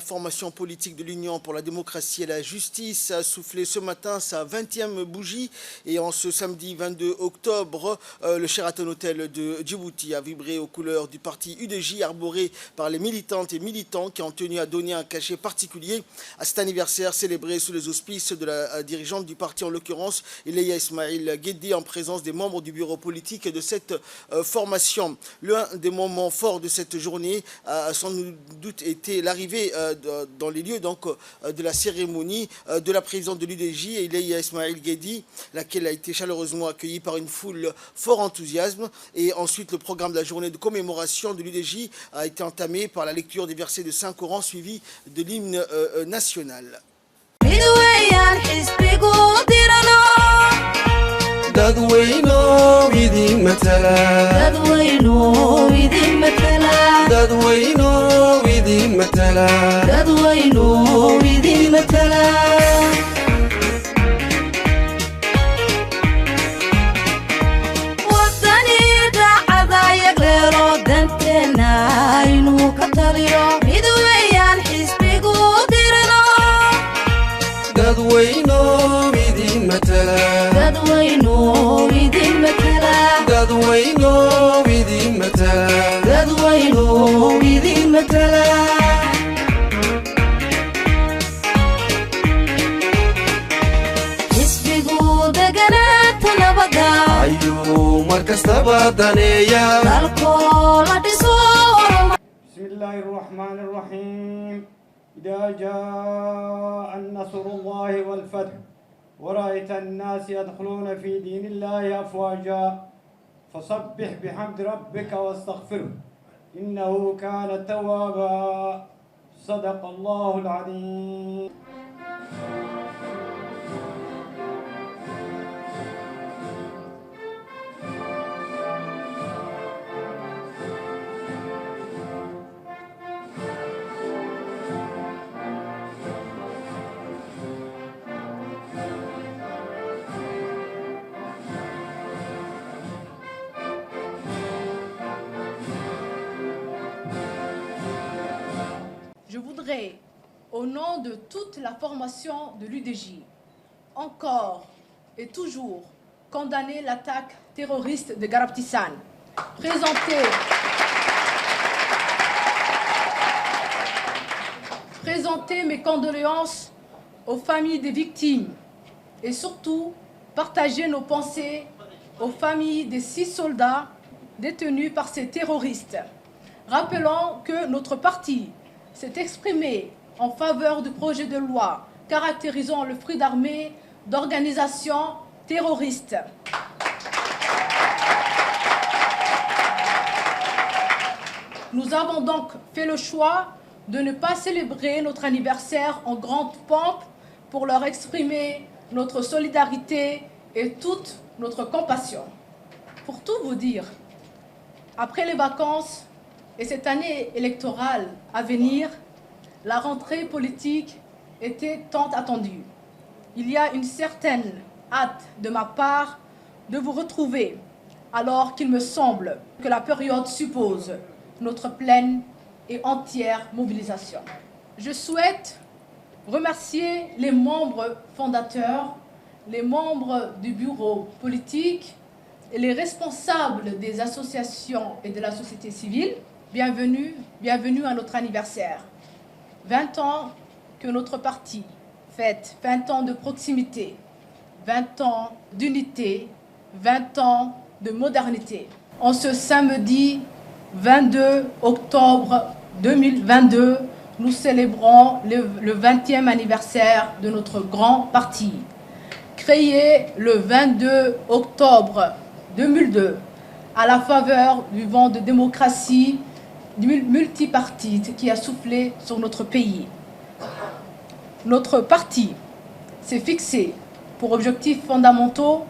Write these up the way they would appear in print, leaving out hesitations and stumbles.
formation politique de l'Union pour la démocratie et la justice a soufflé ce matin sa 20e bougie. Et en ce samedi 22 octobre, le Sheraton Hotel de Djibouti a vibré aux couleurs du parti UDJ, arboré par les militantes et militants qui ont tenu à donner un cachet particulier à cet anniversaire célébré sous les auspices de la dirigeante du parti, en l'occurrence Ileya Ismail Guédi, en présence des membres du bureau politique de cette formation. L'un des moments forts de cette journée a sans doute été l'arrivée dans les lieux de la cérémonie de la présidente de l'UDJ, Ileya Ismail Guédi, laquelle a été chaleureusement accueillie par une foule fort enthousiasme. Et ensuite, le programme de la journée de commémoration de l'UDJ a été entamé par la lecture des versets de Saint-Coran suivi de l'hymne national. dadweyno idin matala dadweyno idin matala dadweyno idin matala dadweyno idin matala wadani dacada yaglero dantena inuu ka taliyo mid weeyaan xisbigu dirno dadweyno idin matala dadweyno idin matala dadweyno idin matala dadweyno idin matala xisbigu deganaanta nabada ayuu markastaba daneeya dalkoo la dhiso bismillahi الرحمن الرحيم إذا جاء النصر الله والفتح ورأيت الناس يدخلون في دين الله أفواجا فسبح بحمد ربك واستغفره إنه كان توابا صدق الله العظيم. Je voudrais, au nom de toute la formation de l'UDJ, encore et toujours condamner l'attaque terroriste de Garabtissan, présenter mes condoléances aux familles des victimes et surtout partager nos pensées aux familles des 6 soldats détenus par ces terroristes. Rappelons que notre parti s'est exprimé en faveur du projet de loi caractérisant le fruit d'armée d'organisations terroristes. Nous avons donc fait le choix de ne pas célébrer notre anniversaire en grande pompe pour leur exprimer notre solidarité et toute notre compassion. Pour tout vous dire, après les vacances et cette année électorale à venir, la rentrée politique était tant attendue. Il y a une certaine hâte de ma part de vous retrouver, alors qu'il me semble que la période suppose notre pleine et entière mobilisation. Je souhaite remercier les membres fondateurs, les membres du bureau politique et les responsables des associations et de la société civile. Bienvenue à notre anniversaire. 20 ans que notre parti fête, 20 ans de proximité, 20 ans d'unité, 20 ans de modernité. En ce samedi 22 octobre 2022, nous célébrons le 20e anniversaire de notre grand parti. Créé le 22 octobre 2002, à la faveur du vent de démocratie multipartite qui a soufflé sur notre pays. Notre parti s'est fixé pour objectifs fondamentaux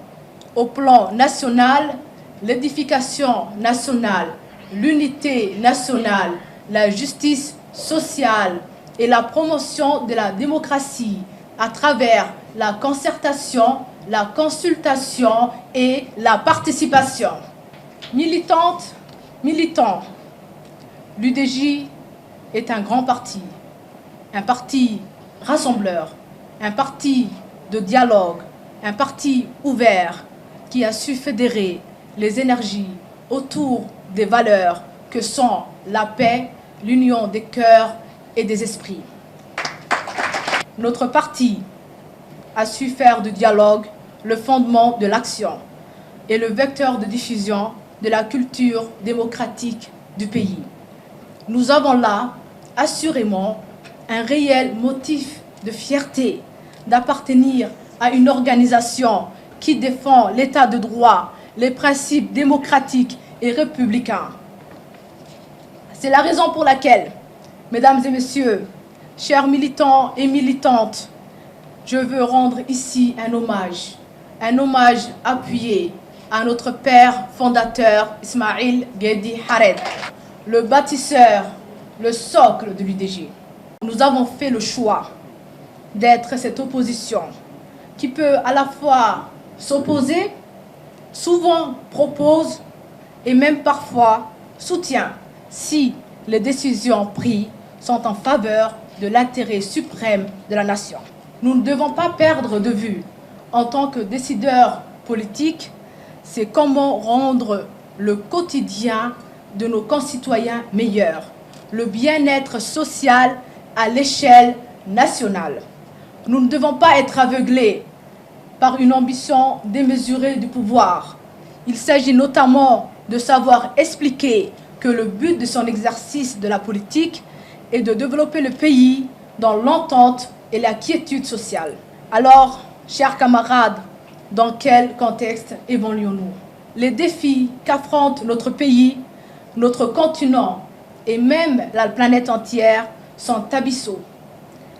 au plan national, l'édification nationale, l'unité nationale, la justice sociale et la promotion de la démocratie à travers la concertation, la consultation et la participation. Militantes, militants, l'UDJ est un grand parti. un parti rassembleur, un parti de dialogue, un parti ouvert qui a su fédérer les énergies autour des valeurs que sont la paix, l'union des cœurs et des esprits. Notre parti a su faire du dialogue le fondement de l'action et le vecteur de diffusion de la culture démocratique du pays. Nous avons là, assurément, un réel motif de fierté d'appartenir à une organisation qui défend l'état de droit, les principes démocratiques et républicains. C'est la raison pour laquelle, mesdames et messieurs, chers militants et militantes, je veux rendre ici un hommage appuyé à notre père fondateur Ismail Guédi Hared, le bâtisseur, le socle de l'UDG. Nous avons fait le choix d'être cette opposition qui peut à la fois s'opposer, souvent propose et même parfois soutient si les décisions prises sont en faveur de l'intérêt suprême de la nation. Nous ne devons pas perdre de vue, en tant que décideurs politiques, c'est comment rendre le quotidien de nos concitoyens meilleur, le bien-être social à l'échelle nationale. Nous ne devons pas être aveuglés par une ambition démesurée du pouvoir. Il s'agit notamment de savoir expliquer que le but de son exercice de la politique est de développer le pays dans l'entente et la quiétude sociale. Alors, chers camarades, dans quel contexte évoluons-nous? Les défis qu'affronte notre pays, notre continent et même la planète entière sont abyssaux.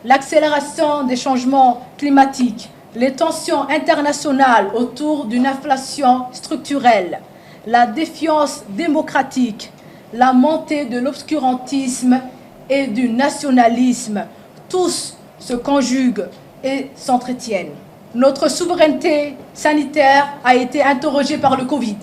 L'accélération des changements climatiques, les tensions internationales autour d'une inflation structurelle, la défiance démocratique, la montée de l'obscurantisme et du nationalisme, tous se conjuguent et s'entretiennent. Notre souveraineté sanitaire a été interrogée par le Covid.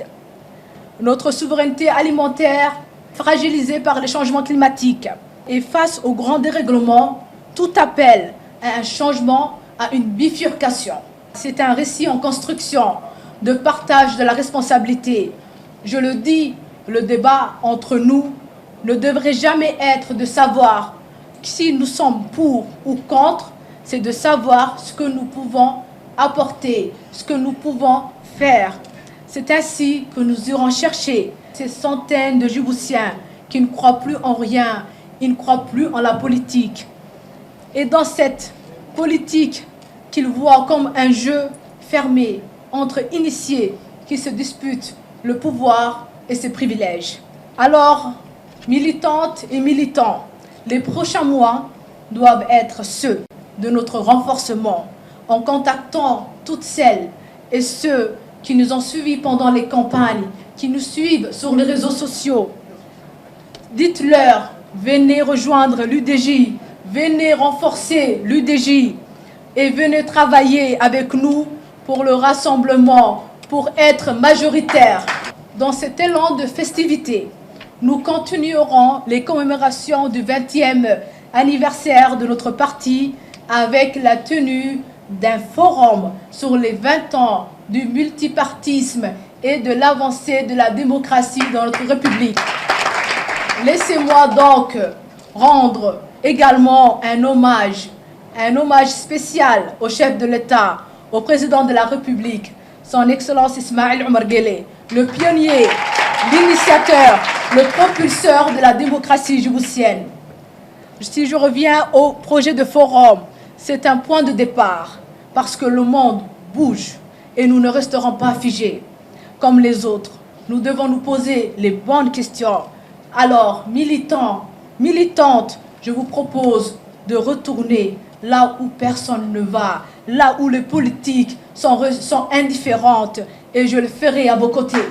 Notre souveraineté alimentaire fragilisée par les changements climatiques. Et face aux grands dérèglements, tout appel à un changement, à une bifurcation. C'est un récit en construction de partage de la responsabilité. Je le dis, le débat entre nous ne devrait jamais être de savoir si nous sommes pour ou contre, c'est de savoir ce que nous pouvons apporter, ce que nous pouvons faire. C'est ainsi que nous irons chercher ces centaines de Djiboutiens qui ne croient plus en rien, ils ne croient plus en la politique. Et dans cette politique qu'ils voient comme un jeu fermé entre initiés qui se disputent le pouvoir et ses privilèges. Alors, militantes et militants, les prochains mois doivent être ceux de notre renforcement en contactant toutes celles et ceux qui nous ont suivis pendant les campagnes, qui nous suivent sur les réseaux sociaux. Dites-leur, venez rejoindre l'UDJ, venez renforcer l'UDJ et venez travailler avec nous pour le rassemblement, pour être majoritaire. Dans cet élan de festivité, nous continuerons les commémorations du 20e anniversaire de notre parti avec la tenue d'un forum sur les 20 ans du multipartisme et de l'avancée de la démocratie dans notre République. Laissez-moi donc rendre également un hommage spécial au chef de l'État, au président de la République, son Excellence Ismail Omar Guelleh, le pionnier, l'initiateur, le propulseur de la démocratie djiboutienne. Si je reviens au projet de forum, c'est un point de départ parce que le monde bouge et nous ne resterons pas figés comme les autres. Nous devons nous poser les bonnes questions. Alors, militants, militantes, je vous propose de retourner là où personne ne va, là où les politiques sont indifférentes et je le ferai à vos côtés.